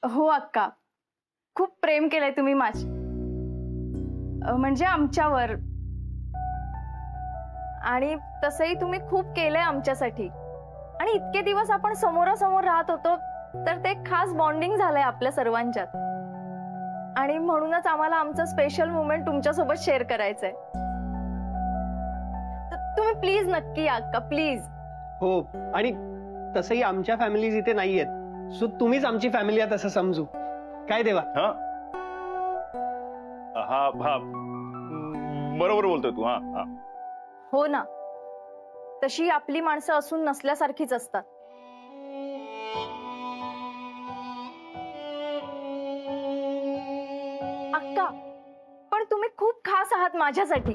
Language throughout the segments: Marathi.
हो अक्का, खूप प्रेम केलंय तुम्ही म्हणजे आमच्यावर. आणि तसंही तुम्ही खूप केलंय आमच्यासाठी. आणि इतके दिवस आपण समोरासमोर राहत होतो, तर ते खास बॉन्डिंग झालंय आपल्या सर्वांच्यात. आणि म्हणूनच आम्हाला आमचं स्पेशल मोमेंट तुमच्यासोबत शेअर करायचंय. तुम्ही प्लीज नक्की या अक्का, प्लीज. हो, आणि तसंही आमच्या फॅमिलीज इथे नाहीयेत, सो तुम्हीच आमची फॅमिली आहात असं समजू. काय देवा? हा हा हा, बरोबर बोलतोय तू. हा हा, हो ना, तशी आपली माणसं असून नसल्यासारखीच असतात. अक्का, पण तुम्ही खूप खास आहात माझ्यासाठी.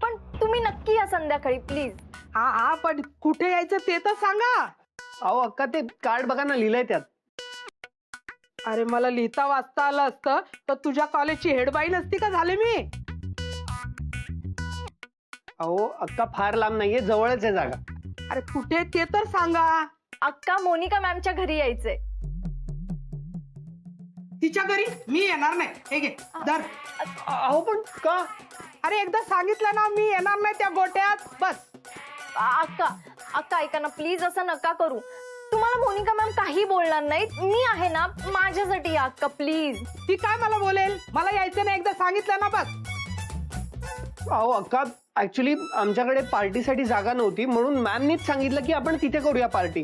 पण तुम्ही नक्की या संध्याकाळी, प्लीज. हा हा, पण कुठे यायचं ते तर सांगा. अहो अक्का, ते कार्ड बघा ना, लिहिलंय त्यात. अरे मला लिहिता वाचता आलं असतं तर तुझ्या कॉलेजची हेडबाई नसती का झाले मी. अहो अक्का, फार लांब नाहीये, जवळच आहे जागा. अरे कुठे ते तर सांगा. अक्का, मोनिका मॅमच्या घरी यायचंय. तिच्या घरी मी येणार नाही. हे घे धर. अहो पण का? अरे एकदा सांगितलं ना, मी येणार नाही त्या गोट्यात, बस. अक्का अक्का, ऐका ना प्लीज, असं नका करू. तुम्हाला मोनिका मॅम काही बोलणार नाहीत, मी आहे ना. माझ्यासाठी या अक्का, प्लीज. ती काय मला बोलेल? मला यायचं नाही, एकदा सांगितलं ना, बस. अहो अक्का, ऍक्च्युली आमच्याकडे पार्टीसाठी जागा नव्हती, म्हणून मॅमनीच सांगितलं की आपण तिथे करूया पार्टी.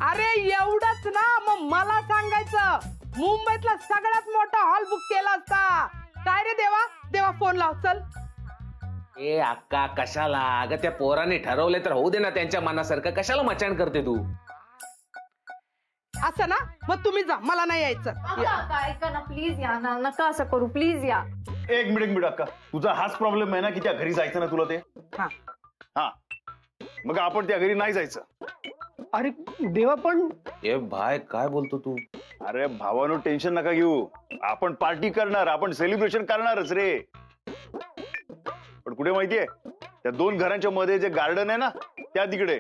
अरे एवढंच ना, मग मला सांगायचं. मुंबईतला सगळ्यात मोठा हॉल बुक केला असता. काय रे देवा, देवा फोन लाव चल. ए अक्का, कशाला? अगं त्या पोराने ठरवले तर होऊ दे ना त्यांच्या मनासारखं, कशाला मचाण करते तू? असं ना, मग तुम्ही जा, मला नाही यायचं. अक्का ऐका ना प्लीज, या ना, नका असं करू, प्लीज या. एक मिनिट अक्का, तुझा हाच प्रॉब्लेम आहे ना की त्या घरी जायचं ना तुला ते. हा हा, मग आपण त्या घरी नाही जायचं. अरे देवा, पण ए भाई, काय बोलतो तू? अरे भावानो, टेन्शन नका घेऊ. आपण पार्टी करणार, आपण सेलिब्रेशन करणारच रे. पण कुठे माहितीये, त्या दोन घरांच्या मध्ये जे गार्डन आहे ना, त्या तिकडे.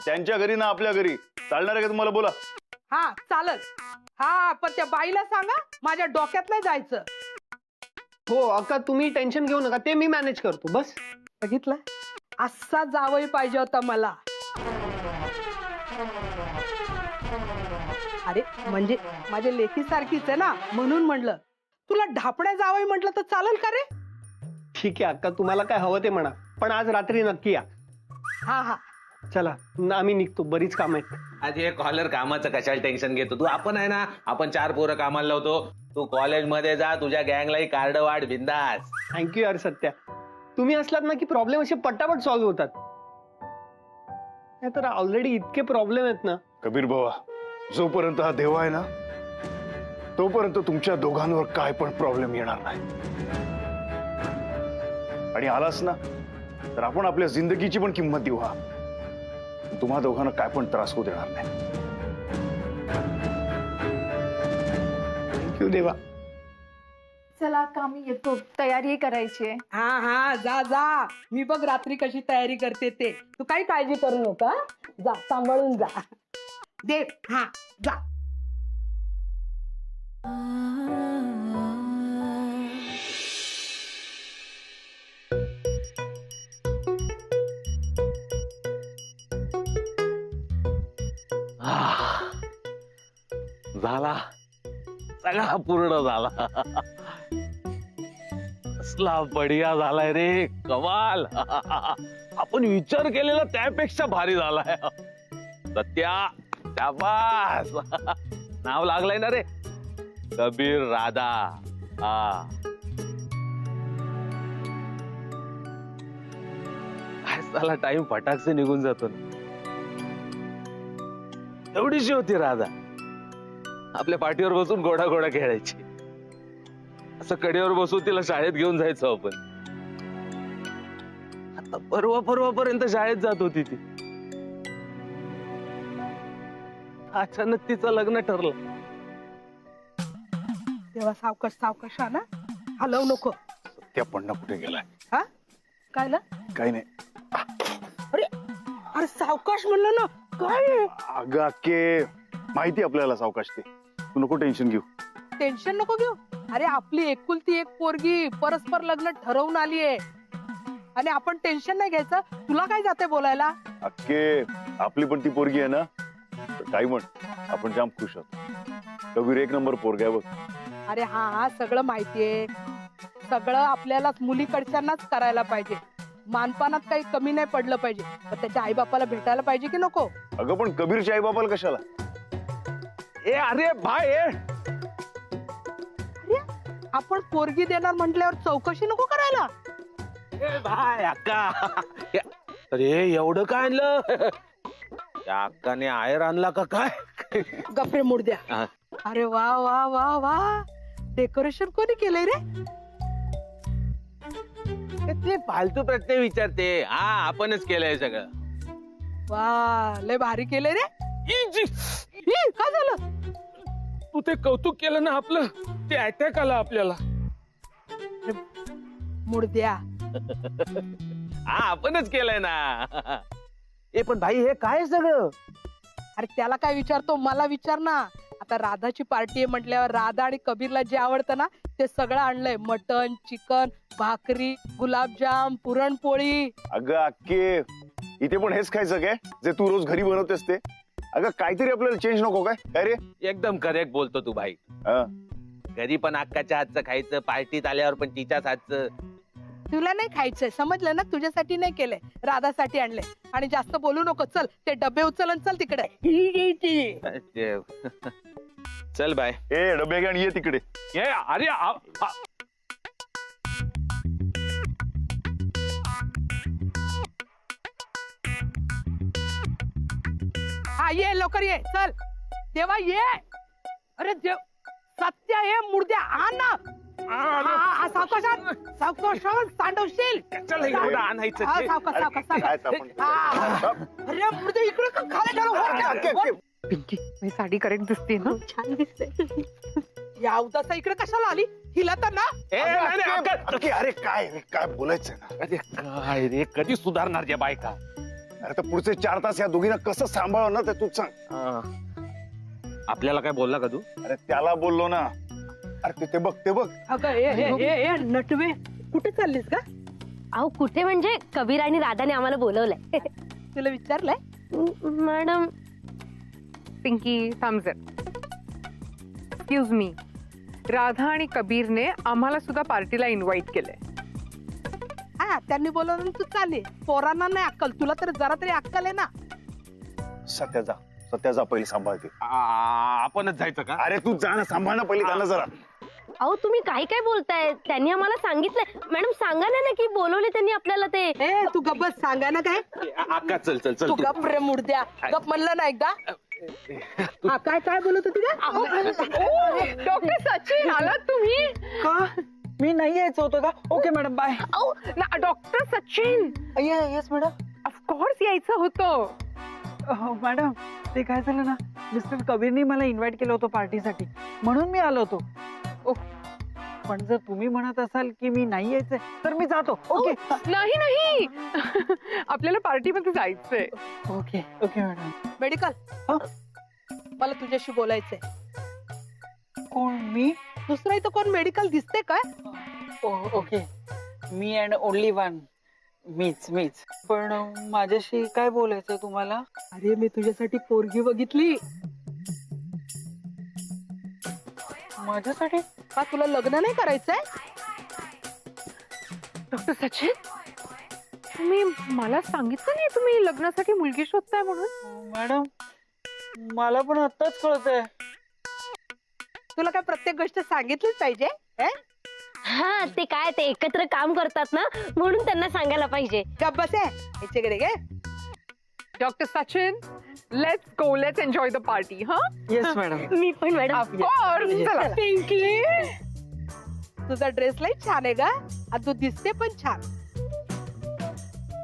त्यांच्या घरी ना आपल्या घरी चालणार आहे का तुम्हाला? बोला. हा चालल. हा पण त्या बाईला सांगा माझ्या डोक्यात नाही जायचं. हो अक्का, तुम्ही टेन्शन घेऊ नका, ते मी मॅनेज करतो. बस. बघितलं, असा जावई पाहिजे होता मला. अरे म्हणजे माझ्या लेकी सारखीच आहे ना, म्हणून म्हणलं. तुला ढापण्या जावई म्हटलं तर चालेल का रे? ठीक आहे अक्का, तुम्हाला काय हवं ते म्हणा, पण आज रात्री नक्की या. हा हा चला आम्ही निघतो, बरीच काम आहेत. आज हे कॉलर कामाचं कशाला टेन्शन घेतो तू? आपण आहे ना, आपण 4 पोरं कामाला लावतो. तू कॉलेजमध्ये जा, तुझ्या गँगलाही कार्ड वाढ, बिंदास. थँक्यू यार सत्या, तुम्ही असलात ना की प्रॉब्लेम असे पटापट सॉल्व्ह होतात. नाहीतर ऑलरेडी इतके प्रॉब्लेम आहेत ना. कबीर बाबा, जोपर्यंत हा देव आहे ना, तोपर्यंत तुमच्या दोघांवर काय पण प्रॉब्लेम येणार नाही. आणि आलास ना तर आपण आपल्या जिंदगीची पण किंमत देऊ. हा, तुम्हा दोघांना काय पण त्रास होऊ देणार नाही. थँक्यू देवा. चला अक्का, आम्ही येतो, तयारी करायची आहे. हा हा, जा जा. मी बघ रात्री कशी तयारी करते ते. तू काही काळजी करू नका. जा, सांभाळून जा. देव, हा जा. झाला, सगळा पूर्ण झाला. कसला बढिया झालाय रे, कमाल. आपण विचार केलेला त्यापेक्षा भारी झालाय. सत्या, शाबास. नाव लागलंय ना रे, कबीर राधा. हा, काय साला टाइम फटाक से निघून जातो ना. एवढीशी होती राधा, आपल्या पाठीवर बसून घोडा घोडा खेळायची. असं कडेवर बसून तिला शाळेत घेऊन जायचो आपण. आता परवापर्यंत शाळेत जात होती ती. अचानक तिचं लग्न ठरलं. तेव्हा सावकाश सावकाश ना, हलवू नको. त्या पण्णा कुठे गेलाय? हा काय ना काही नाही. अरे अरे सावकाश म्हणलं ना काय अगं अक्के, माहिती आपल्याला सावकाश ते, तू नको टेन्शन घेऊ. टेन्शन नको घेऊ. अरे आपली एकुलती एक पोरगी परस्पर लग्न ठरवून आली आहे आणि आपण टेन्शन नाही घ्यायचं. तुला काय जाते बोलायला? अक्के, आपली पण ती पोरगी आहे ना, तर काही म्हण, आपण जाम खुश आहोत. कबीर एक नंबर पोरगा आहे बघ. अरे हा हा सगळं माहितीये. सगळं आपल्याला मुलीकडच्यांनाच करायला पाहिजे. मानपानात काही कमी नाही पडलं पाहिजे. पण त्याच्या आई बापाला भेटायला पाहिजे की नको? अगं पण कबीरच्या आई बापाला कशाला? ए अरे भाई ए, अरे आपण पोरगी देणार म्हटल्यावर चौकशी नको करायला? ए भाई अक्का, अरे एवढं काय आणलं? त्या अक्काने आयर आणला का काय? गप्रे मुडद्या. हा. अरे वा वा वा वा, डेकोरेशन कोणी केलंय रे? ते फालतू प्रश्न विचारते. हा आपणच केलंय सगळं. वा लय भारी केलंय रे. काय झालं? तू ते कौतुक केलं ना आपलं, ते अटॅक आला आपल्याला. मुडद्या हा आपणच केलंय ना. ए पण भाई हे काय सगळं? अरे त्याला काय विचारतो, मला विचार ना. आता राधाची पार्टी आहे म्हटल्यावर राधा आणि कबीरला जे आवडतं ना ते सगळं आणलंय. मटन, चिकन, भाकरी, गुलाबजाम, पुरणपोळी. अगं अक्के, इथे पण हेच खायचं काय जे तू रोज घरी बनवतेस ते? अगं काहीतरी आपल्याला चेंज नको काय? काय रे? एकदम करेक्ट बोलतो तू भाई. हा. घरी पण अक्काच्या हातचं खायचं, पार्टीत आल्यावर पण तिच्याच हातचं. तुला नाही खायचंय समजलं ना? तुझ्यासाठी नाही केलंय, राधासाठी आणलंय. आणि जास्त बोलू नको. चल ते डबे उचल आणि चल तिकडे. चल बाय. ए डबे घ्या आणि ये तिकडे. ए अरे हा ये लवकर ये. चल देवा ये. अरे देव सत्य ये मुर्द्या आण ना. सावकाशात सावकाशात सांडवशील. चल एवढं आणायचं हा, ते. सावकाश सावकाश काय सावकाश. आपण? हा. अरे मुर्द्या इकडे का खाली ठेवलं? पिंकी मी साडी करेक्ट दिसते ना? छान दिसते. या उदासा इकडे कशाला आली? हिला तर ना. ए, नाही, नाही, अक्का. अक्के, अरे काय रे, काय बोलायचंय ना? अरे काय रे, कधी सुधारणार त्या बायका? अरे तर पुढचे 4 तास या दोघींना कसं सांभाळव ना ते तूच सांग. आपल्याला काय बोलला का तू? अरे त्याला बोललो ना. अरे ते बघ, ते बघ. अगं ए नटवे कुठे चाललीस का? अहो कुठे म्हणजे कबीर आणि राधाने आम्हाला बोलवलंय. तुला विचारलंय? मॅडम पिंकी थांब. एक्सक्यूज मी, राधा आणि कबीरने आम्हाला सुद्धा पार्टीला इन्व्हाइट केलंय. हा त्यांनी बोलवलं तू चालली. पोरांना नाही अक्कल, तुला तर जरा तरी अक्कल आहे ना. सत्याचा पहिले सांभाळते. आपणच जायचं का? अरे तू जा ना, सांभाळ ना पहिले त्यांना जरा. अहो तुम्ही काय काय बोलताय? त्यांनी आम्हाला सांगितलंय. मॅडम सांगा ना की बोलवले त्यांनी आपल्याला ते. ए तू गप्प बस, सांगा ना काय. अक्का चल चल चल तू तू. गप्प रे मुडद्या. गप्प म्हणलं ना एकदा. हा, काय काय बोलत होती का? डॉक्टर सचिन आलात तुम्ही? का मी नाही यायचं होतं का? Okay madam bye. Doctor Sachin yes madam. Of course यायचं होतं. मॅडम ते काय झालं ना, मिस्टर कबीरनी मला इन्व्हाइट केलं होतं पार्टीसाठी, म्हणून मी आलो होतो. पण जर तुम्ही म्हणत असाल की मी नाही यायचंय तर मी जातो. ओके नाही नाही आपल्याला पार्टीमध्ये जायचंय. Okay okay madam. मेडिकल मला तुझ्याशी बोलायचंय. कोण मी? दुसरा इथं कोण मेडिकल दिसते काय? Okay me and only one. मीच. पण माझ्याशी काय बोलायचंय तुम्हाला? अरे मी तुझ्यासाठी पोरगी बघितली. माझ्यासाठी? का तुला लग्न नाही करायचंय? डॉक्टर सचिन तुम्ही मला सांगितलं नाही तुम्ही लग्नासाठी मुलगी शोधताय म्हणून? मॅडम मला पण आत्ताच कळतंय. तुला काय प्रत्येक गोष्ट सांगितलीच पाहिजे? हा ते काय ते एकत्र काम करतात ना म्हणून त्यांना सांगायला पाहिजे. गप्प बस आहे याच्याकडे गे. Doctor Sachin let's go, let's enjoy the party. हा येस मॅडम. मी पण मॅडम. ऑफकोर्स. चला. पिंकी तुझा ड्रेस लय छान आहे ग आणि तू दिसते पण छान.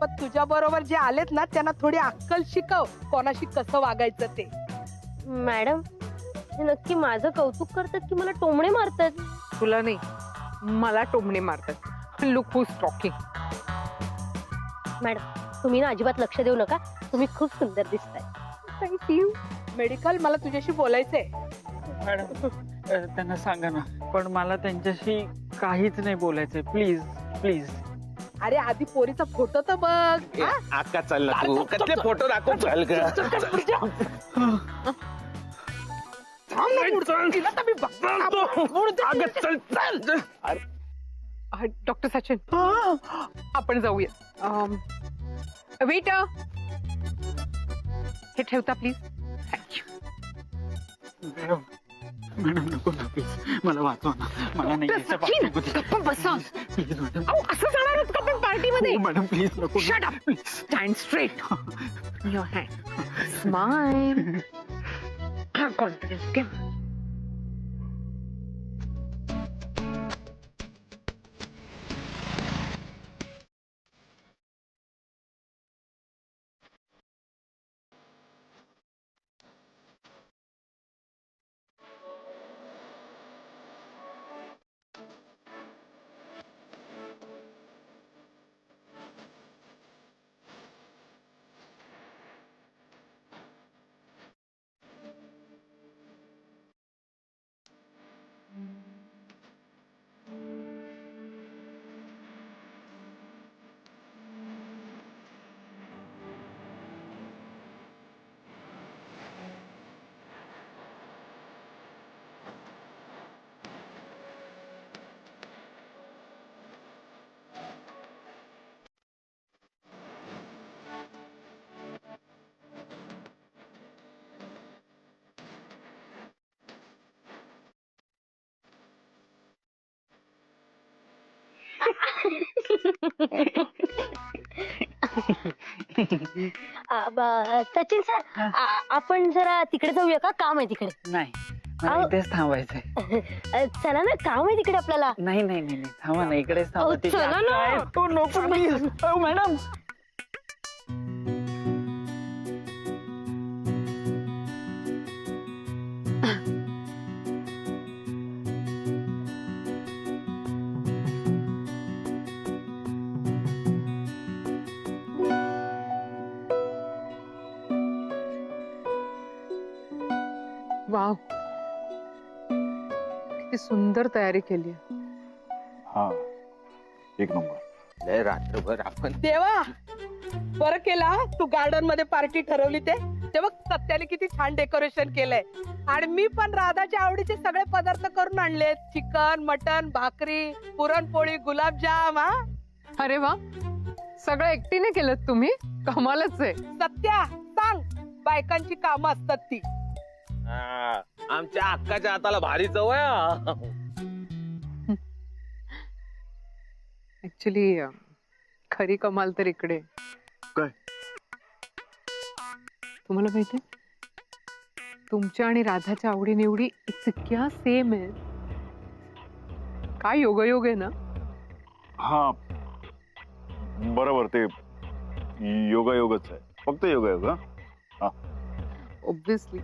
पण तुझ्या बरोबर जे आलेत ना त्यांना थोडी अक्कल शिकव, कोणाशी कसं वागायचं ते. मॅडम हे नक्की माझं कौतुक करतात की मला टोमणे मारतात? तुला नाही मला टोमणे मारतात. Look whose talking. मॅडम तुम्ही ना अजिबात लक्ष देऊ नका, तुम्ही खूप सुंदर दिसताय. थँक्यू. मेडिकल मला तुझ्याशी बोलायचंय. मॅडम त्यांना सांगा ना, पण मला त्यांच्याशी काहीच नाही बोलायचंय. Please please. अरे आधी पोरीचा फोटो तर बघ. हा? अक्का चल ना तू, कसले फोटो दाखव चल का. तिला तर मी बघतो. चल चल. डॉक्टर सचिन, आपण जाऊया. वेट, हे ठेवता प्लीज. थँक्यू. मॅडम मॅडम नको ना प्लीज, मला वाचवा ना. मला नाही यायचं सचिन, party मध्ये. गप्प बसा. Please madam. अहो, असं जाणार आहात का पण पार्टीमध्ये? हो, मॅडम प्लीज नको. Shut up. Please. Stand straight. Your hand. Smile. Confidence. Okay. Sachin sir, आपण जरा तिकडे जाऊया का? काम आहे तिकडे. नाही, मला अहो. इथेच थांबायचंय. चला ना, काम आहे तिकडे आपल्याला. नाही नाही नाही नाही, थांबा ना, इकडेच थांबा. अहो, तिथे चला ना. आहे. तो नको प्लीज. मॅडम. वाव, किती सुंदर तयारी केली आहे. हा, एक नंबर. लय रात्रभर आपण देवा, बरं केला तू गार्डन मध्ये पार्टी ठरवली ते. तेव्हा सत्याने किती छान डेकोरेशन केलंय. आणि मी पण राधाच्या आवडीचे सगळे पदार्थ करून आणले. चिकन, मटन, भाकरी, पुरणपोळी, गुलाबजाम. हा अरे वा, सगळं एकटीने केलं तुम्ही? कमालच आहे. सत्या सांग, बायकांची कामं असतात ती. हा, आमच्या अक्काच्या हाताला भारी चव आहे. ऍक्च्युली खरी कमाल तर इकडे. काय? तुम्हाला माहिती, तुमच्या आणि राधाच्या आवडीनिवडी इतक्या सेम आहेत. काय योगायोग आहे ना. हा बरोबर, ते योगायोगच आहे, फक्त योगायोग. हा obviously.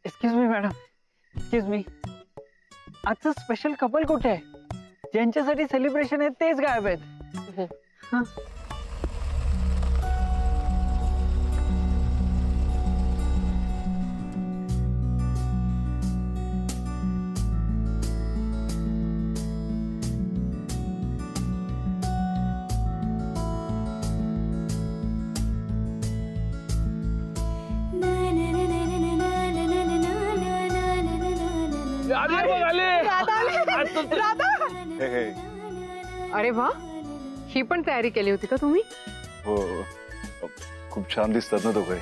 Excuse me madam, excuse me. आजचं स्पेशल कपल कुठे आहे? ज्यांच्यासाठी सेलिब्रेशन आहे तेच गायब आहेत. हा. राधा, हे हे. अरे वा, ही पण तयारी केली होती का तुम्ही? हो, खूप छान दिसतात ना दोघे.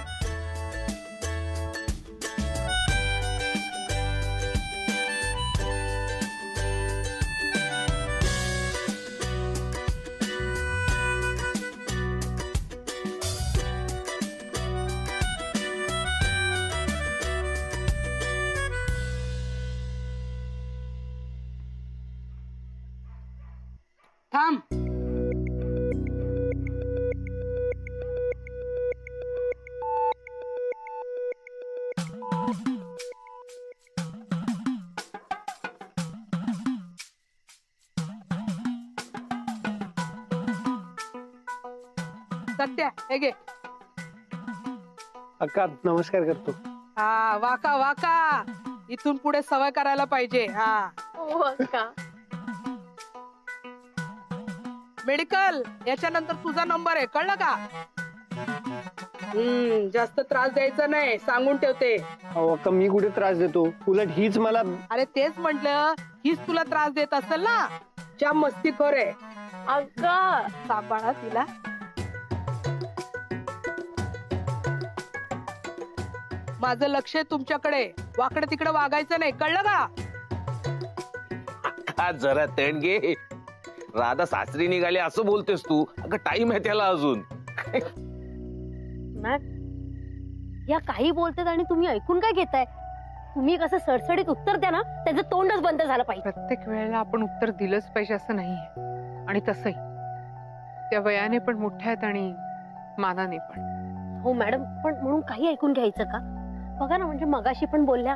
थांब. सत्या हे घे. अक्का नमस्कार करतो. हा वाका वाका, इथून पुढे सवय करायला पाहिजे. हा हो अक्का. मेडिकल याच्यानंतर तुझा नंबर आहे, कळलं का? जास्त त्रास द्यायचा नाही, सांगून ठेवते. अहो अक्का मी कुठे त्रास देतो, उलट हीच मला. अरे तेच म्हंटल, हीच तुला त्रास देत असेल ना. ज्या मस्तीखोर आहे. अक्का सांभाळा तिला. माझं लक्ष आहे तुमच्याकडे, वाकडे तिकडे वागायचं नाही, कळलं का? का जरा तण घे. राधा सासरी निघाली असं बोलतेस तू? अगं टाइम आहे त्याला अजून. मॅम, या काही बोलतात आणि तुम्ही ऐकून काय घेताय? तुम्ही कसं सडसडीत उत्तर द्या ना, त्याचं तोंडच बंद झालं पाहिजे. प्रत्येक वेळेला आपण उत्तर दिलंच पाहिजे असं नाहीये. आणि तसंही त्या वयाने पण मोठ्या आहेत आणि मानाने पण. हो मॅडम, पण म्हणून काही ऐकून घ्यायचं का? बघा ना, म्हणजे मगाशी पण बोलल्या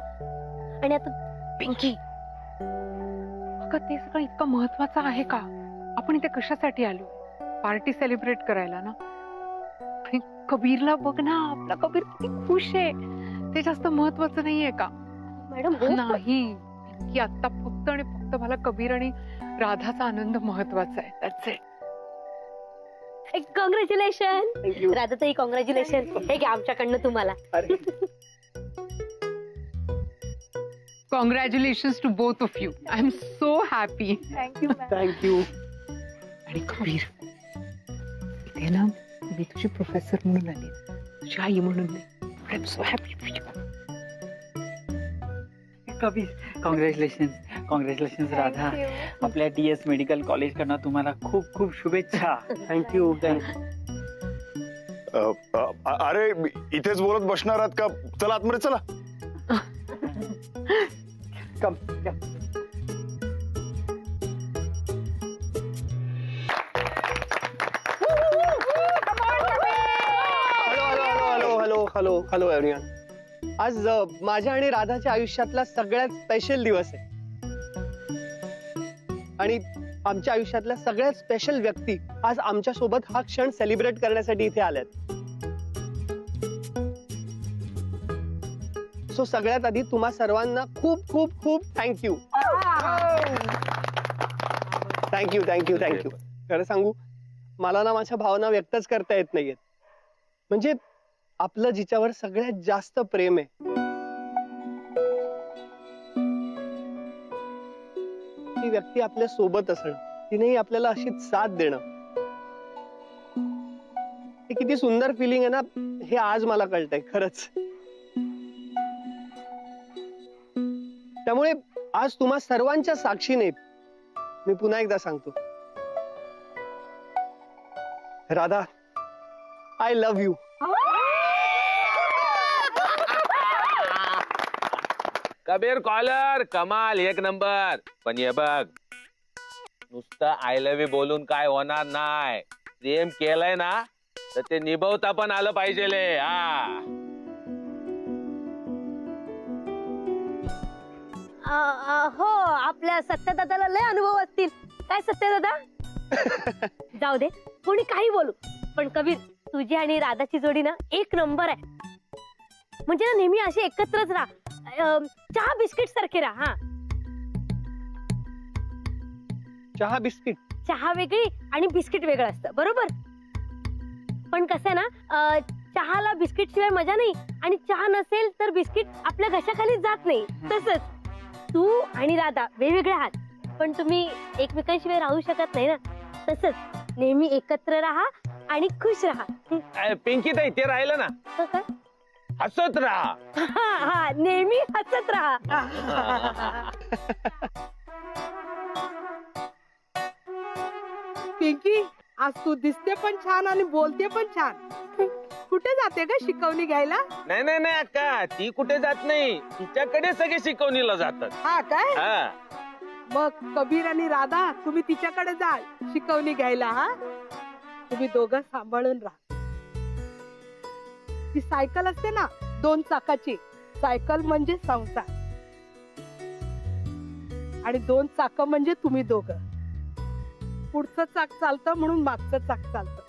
आणि आता. पिंकी, अगं ते सगळं इतकं महत्वाचं आहे का? आपण इथे कशासाठी आलो? पार्टी सेलिब्रेट करायला ना. आणि कबीरला बघ ना, आपला कबीर किती खुश आहे. ते जास्त महत्वाचं नाहीये का? मॅडम हो, नाही की आता फक्त आणि फक्त मला कबीर आणि राधाचा आनंद महत्वाचा आहे. That's it. Congratulation thank you. राधाताई, कॉंग्रॅच्युलेशन. हे घ्या आमच्याकडनं तुम्हाला. अरे congratulations to both of you. I am so happy. Thank you. Thank you. आणि कबीर, इथे ना मी तुझी प्रोफेसर म्हणून आली, तुझी आई म्हणून नाही. I am so happy for you. Kabir, congratulation Radha. आपल्या DS मेडिकल कॉलेज कडनं तुम्हाला खूप खूप शुभेच्छा. थँक्यू. अरे इथेच बोलत बसणार आहात का? चला आतमध्ये चला. कम. Hello hello everyone. आज माझ्या आणि राधाच्या आयुष्यातला सगळ्यात स्पेशल दिवस आहे. आणि आमच्या आयुष्यातल्या सगळ्यात स्पेशल व्यक्ती आज आमच्या सोबत हा क्षण सेलिब्रेट करण्यासाठी इथे आल्यात. सो सगळ्यात आधी तुम्हा सर्वांना खूप खूप खूप थँक्यू. Thank you thank you thank you. खरं सांगू, मला ना माझ्या भावना व्यक्तच करता येत नाहीयेत. म्हणजे आपलं जिच्यावर सगळ्यात जास्त प्रेम आहे, ती व्यक्ती आपल्या सोबत असणं, तिनेही आपल्याला अशीच साथ देणं, हे किती सुंदर फिलिंग आहे ना, हे आज मला कळतंय खरंच. त्यामुळे आज तुम्हा सर्वांच्या साक्षीने मी पुन्हा एकदा सांगतो, Radha, I love you. Kabir collar कमाल, एक नंबर. पण हे बघ, नुसतं आय लव्ह यू बोलून काय होणार नाही. प्रेम केलंय ना तर ते निभवता पण आलं पाहिजे. हो, आपल्या सत्यदादाला लय अनुभव असतील. काय सत्यदादा? जाऊ दे, कोणी काही बोलू, पण कबीर, तुझी आणि राधाची जोडी ना एक नंबर आहे. म्हणजे ना नेहमी असे एकत्रच राहा. चहा बिस्किट सारखे राहा. हा, चहा बिस्किट? चहा वेगळी आणि बिस्किट वेगळं असतं, बरोबर? पण कसं आहे ना, चहाला बिस्किट शिवाय मजा नाही, आणि चहा नसेल तर बिस्किट आपल्या घशाखाली जात नाही. तसंच तू आणि राधा वेगवेगळे आहात, पण तुम्ही एकमेकांशिवाय राहू शकत नाही ना. तसंच नेहमी एकत्र राहा आणि खुश राहा. पिंकी ताई, ते राहिलं ना, हो का? हसत राहा. हा, नेहमी हसत राहा. पिंकी, आज तू दिसते पण छान आणि बोलते पण छान. कुठे जाते ग शिकवणी घ्यायला? नाही नाही नाही अक्का, ती कुठे जात नाही. तिच्याकडे सगळे शिकवणीला जातात. हा काय? हा, मग कबीर आणि राधा, तुम्ही तिच्याकडे जाल शिकवणी घ्यायला. हा, तुम्ही दोघं सांभाळून राहा. ती सायकल असते ना 2 चाकाची, सायकल म्हणजे संसार, आणि 2 चाक म्हणजे तुम्ही दोघं. पुढचं चाक चालतं म्हणून मागचं चाक चालतं.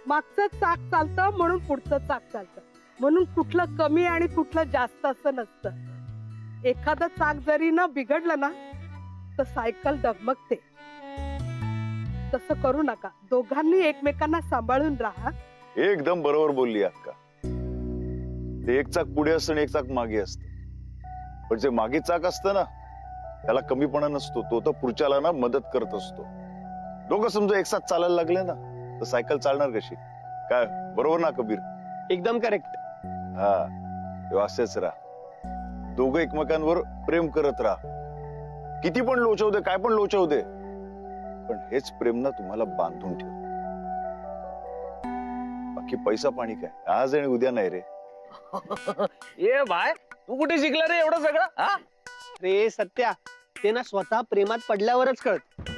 मागचं चाक चालतं म्हणून पुढचं चाक चालतं. म्हणून कुठलं कमी आणि कुठलं जास्त असं नसतं. एखादं चाक जरी न बिघडलं ना तर सायकल डगमगते. तसं करू नका. दोघांनी एकमेकांना सांभाळून राहा. एकदम बरोबर बोलली अक्का. ते एक चाक पुढे असतं आणि एक चाक मागे असतं. पण जे मागे चाक असतं ना त्याला कमीपणा नसतो. तो तर पुढच्याला ना मदत करत असतो. दोघं समजा एक साथ चालायला लागले ना तर सायकल चालणार कशी? काय बरोबर ना कबीर? एकदम करेक्ट. हा तेव्हा असेच राहा. दोघं एकमेकांवर प्रेम करत राहा. किती पण लोचवू दे, काय पण लोचवू दे, पण हेच प्रेम ना तुम्हाला बांधून ठेव. बाकी पैसा पाणी काय आज आणि उद्या नाही रे. ए भाई, तू कुठे शिकला रे एवढं सगळं? हा रे सत्या, ते ना स्वतः प्रेमात पडल्यावरच कळत.